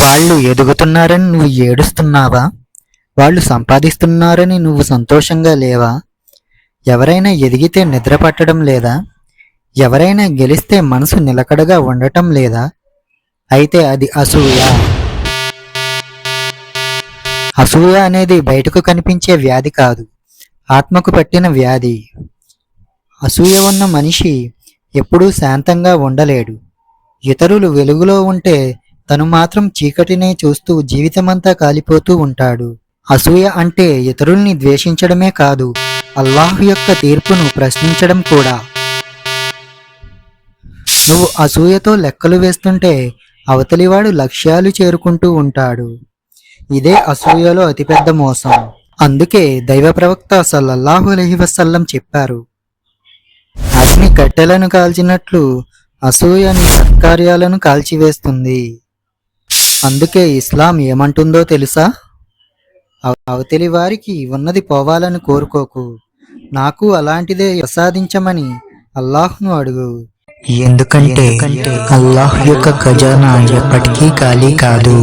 వాళ్ళు ఎదుగుతున్నారని నువ్వు ఏడుస్తున్నావా? వాళ్ళు సంపాదిస్తున్నారని నువ్వు సంతోషంగా లేవా? ఎవరైనా ఎదిగితే నిద్ర పట్టడం లేదా? ఎవరైనా గెలిస్తే మనసు నిలకడగా ఉండటం లేదా? అయితే అది అసూయ. అసూయ అనేది బయటకు కనిపించే వ్యాధి కాదు, ఆత్మకు పట్టిన వ్యాధి. అసూయ ఉన్న మనిషి ఎప్పుడూ శాంతంగా ఉండలేడు. ఇతరులు వెలుగులో ఉంటే తను మాత్రం చీకటినే చూస్తూ జీవితమంతా కాలిపోతూ ఉంటాడు. అసూయ అంటే ఇతరుల్ని ద్వేషించడమే కాదు, అల్లాహ్ యొక్క తీర్పును ప్రశ్నించడం కూడా. నువ్వు అసూయతో లెక్కలు వేస్తుంటే అవతలివాడు లక్ష్యాలు చేరుకుంటూ ఉంటాడు. ఇదే అసూయలో అతిపెద్ద మోసం. అందుకే దైవ ప్రవక్త సల్లల్లాహు అలైహి వసల్లం చెప్పారు, అగ్ని కట్టెలను కాల్చినట్లు అసూయ నీ సత్కార్యాలను కాల్చివేస్తుంది. అందుకే ఇస్లాం ఏమంటుందో తెలుసా? అవతలి వారికి ఉన్నది పోవాలని కోరుకోకు, నాకు అలాంటిదే ప్రసాదించమని అల్లాహ్ను అడుగు. ఎందుకంటే అల్లాహ్ యొక్క ఖజానా ఎప్పటికీ ఖాళీ కాదు.